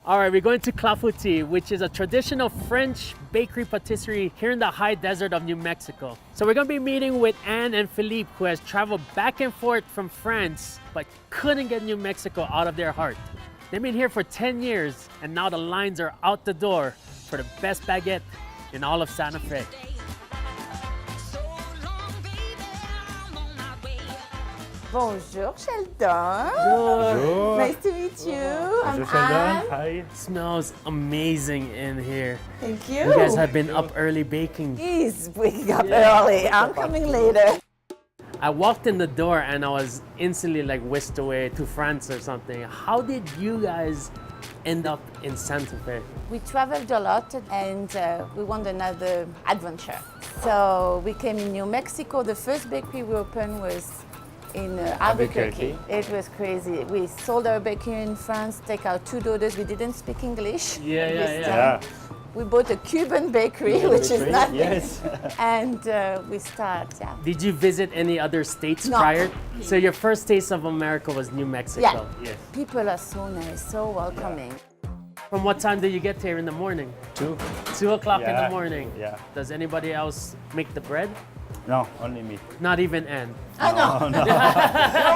All right, we're going to Clafouti, which is a traditional French bakery patisserie here in the high desert of New Mexico. So we're going to be meeting with Anne and Philippe, who has traveled back and forth from France, but couldn't get New Mexico out of their heart. They've been here for 10 years, and now the lines are out the door for the best baguette in all of Santa Fe. Bonjour, Sheldon. Bonjour. Nice to meet you. I'm Bonjour, Sheldon. Anne. Hi. Smells amazing in here. Thank You guys have been up early baking. He's waking up early. I'm coming later. I walked in the door and I was instantly like whisked away to France or something. How did you guys end up in Santa Fe? We traveled a lot and we want another adventure. So we came in New Mexico. The first bakery we opened was in Albuquerque. It was crazy. We sold our bakery in France, take our 2 daughters. We didn't speak English. Yeah. We bought a Cuban bakery, which is nothing. Yes. And we start, yeah. Did you visit any other states No. prior? So your first taste of America was New Mexico. Yeah. Yes. People are so nice, so welcoming. From what time do you get here in the morning? 2. 2 o'clock in the Yeah. morning. Yeah. Does anybody else make the bread? No, only me. Not even Anne. Oh, no. No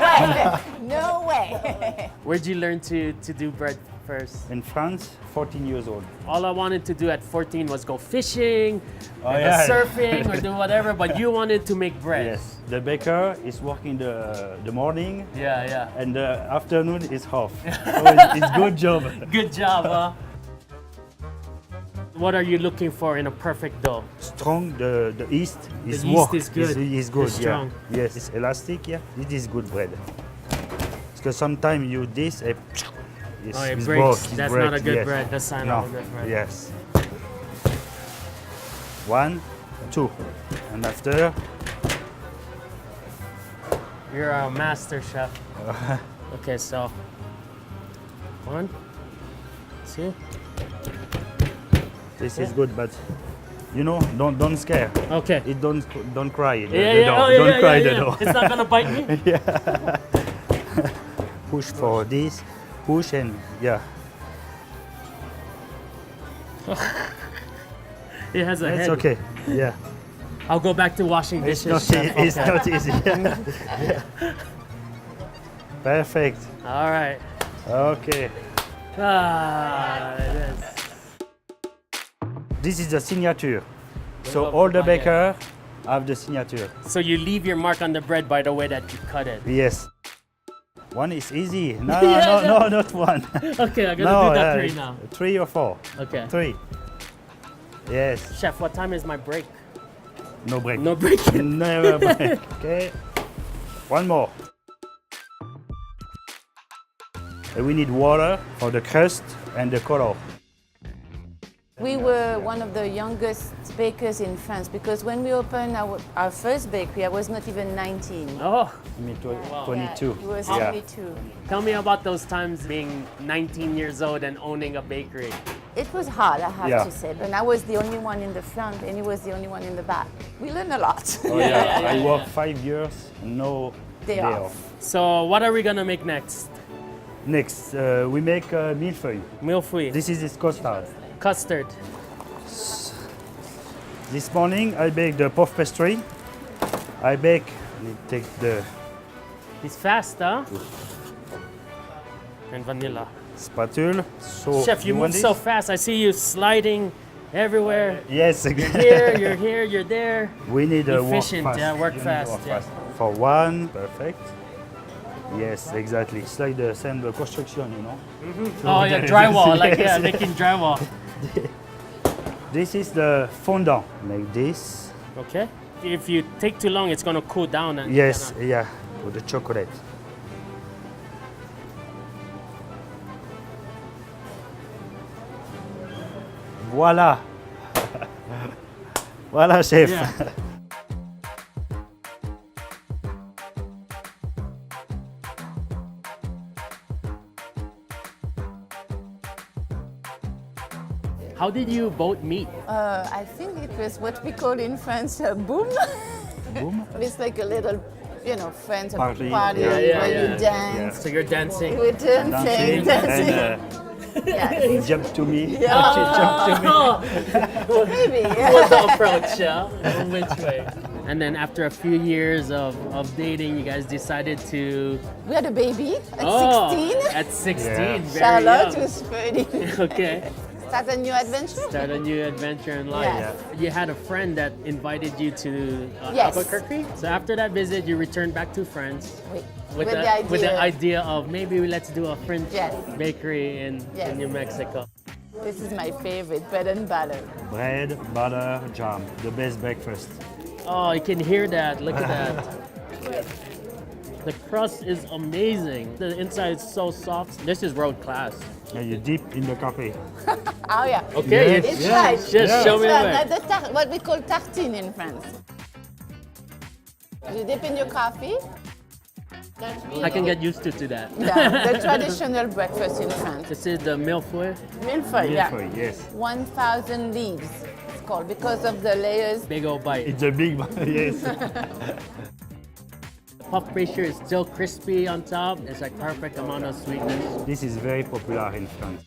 way. No way. Where'd you learn to do bread first? In France, 14 years old. All I wanted to do at 14 was go fishing, Oh, or go yeah. surfing, or do whatever, but you wanted to make bread. Yes. The baker is working the morning Yeah. and the afternoon is off. So it's good job. Good job, huh? What are you looking for in a perfect dough? Strong, the yeast is yeast work. is good. Is good, It's yeah. strong. Yes, it's elastic, yeah. It is good bread. Because sometimes you this, Oh, it it's breaks. broke, That's break, not a good yes. bread. That's not No, a good bread. yes. 1, 2, and after, You're a master chef. Okay, so 1, 2. this is good, but you know, don't scare. Okay. It don't cry. The Yeah. dog. Oh, yeah, Don't yeah, cry yeah, the yeah. dog. It's not gonna bite me. Push for this, push and yeah. It has a It's head. okay. Yeah. I'll go back to washing It's dishes. not, chef. it's Okay. not easy. Yeah. Perfect. All right. Okay. Yes. This is the signature. So love all the baguette. baker have the signature. So you leave your mark on the bread by the way that you cut it. Yes. One is easy. No, Yeah, no, not one. Okay, I'm gonna No, do that 3 now. 3 or 4. Okay. 3. Yes. Chef, what time is my break? No break. No break. Never break. Okay. One more. And we need water for the crust and the color. We were one of the youngest bakers in France because when we opened our first bakery, I was not even 19. Oh, Me Wow. 22. He was Yeah. 22. tell me about those times being 19 years old and owning a bakery. It was hard, I have Yeah. to say, but I was the only one in the front and he was the only one in the back. We learned a lot. Oh yeah, I worked 5 years, no Day day off. off. So what are we gonna make next? Next, we make millefeuille. Milfouille, This is custard. custard. This morning I bake the puff pastry. I bake, take the It's fast, huh? And vanilla. spatule. So Chef, you move want so this? fast. I see you sliding everywhere. Yes, You're here, you're there. We need a work Efficient, fast. yeah, work You need fast, work yeah. For one, perfect. Yes, exactly. It's like the same construction, you know. Oh yeah, drywall, like yeah, Yes. making drywall. This is the fondant, like this. Okay. If you take too long, it's gonna cool down. And Yes, yeah, with the chocolate. Voila. Voila, chef. Yeah. How did you both meet? I think it was what we call in France a boom. Boom. It's like a little, friends Party. party Yeah, yeah, where yeah. you dance. So you're dancing. We're dancing. Dancing, and Yes. Jump to me. Maybe. What's the approach, yeah? Which way? And then after a few years of dating, you guys decided to... We had a baby at 16. At 16, Yeah. very Charlotte young. was 30. Okay. Start a new adventure. Start a new adventure in life. Yes. You had a friend that invited you to Yes. Albuquerque. So after that visit, you returned back to France With with the the idea. idea of maybe let's do a French Yes. bakery in Yes. New Mexico. This is my favorite, bread and butter. Bread, butter, jam. The best breakfast. Oh, you can hear that. Look at that. The crust is amazing. The inside is so soft. This is world class. And you dip in the coffee. Oh yeah. Okay, Yes. It's Yeah. right. just show me It's where. like what we call tartine in France. You dip in your coffee. I can get used to that. Yeah, the traditional breakfast in France. This is the millefeuille. Millefeuille, yeah. Millefeuille, yes. 1,000 leaves, it's called, because of the layers. Big old bite. It's a big one, yes. Puff pastry is still crispy on top. It's like perfect amount of sweetness. This is very popular in France.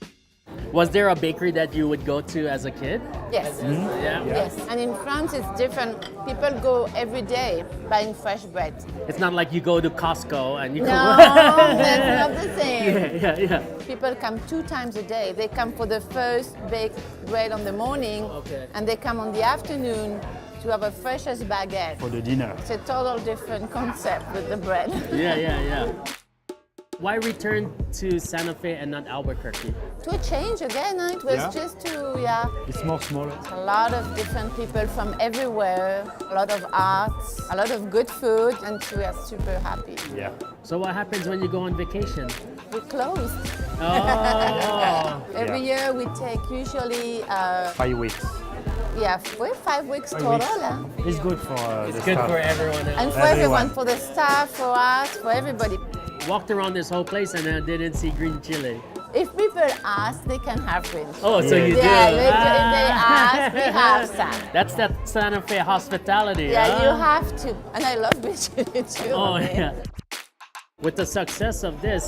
Was there a bakery that you would go to as a kid? Yes. Yeah. Yes, and in France it's different. People go every day buying fresh bread. It's not like you go to Costco and you No, go. that's not the same. Yeah. People come 2 times a day. They come for the first baked bread on the morning, Okay. and they come on the afternoon to have a freshest baguette. For the dinner. It's a total different concept with the bread. Yeah. Why return to Santa Fe and not Albuquerque? To change again, huh? It was Yeah. just to, It's more smaller. a lot of different people from everywhere, a lot of arts, a lot of good food, and we are super happy. Yeah. So what happens when you go on vacation? We closed. Oh, Every year we take usually, 5 weeks. 5 weeks 5 total. weeks. Huh? It's good for it's the good staff. for everyone else. And for everyone, for the staff, for us, for everybody. Walked around this whole place and I didn't see green chili. If people ask, they can have green chili. Oh, so Yeah. you Yeah, do? if they ask, we have some. That's that Santa Fe hospitality. Yeah, huh? you have to. And I love green chili too. Oh, I mean. yeah. With the success of this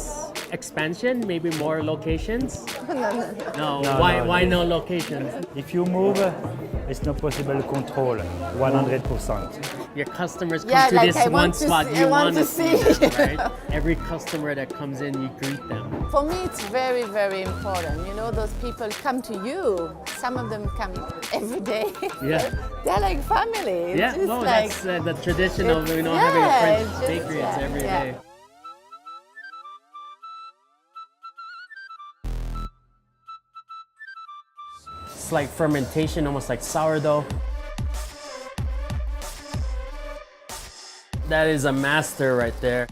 expansion, maybe more locations? No, why no locations? If you move, it's not possible to control 100%. Your customers come Yeah, to like this I one want to spot, see- you I want want to to see see. them, right? Every customer that comes in, you greet them. For me, it's very, very important. You know, those people come to you. Some of them come every day. Yeah. They're like family. It's Yeah, just no, like, that's the tradition of it's- having a yeah, French it's just- bakery. It's yeah, every yeah. day. It's like fermentation, almost like sourdough. That is a master right there.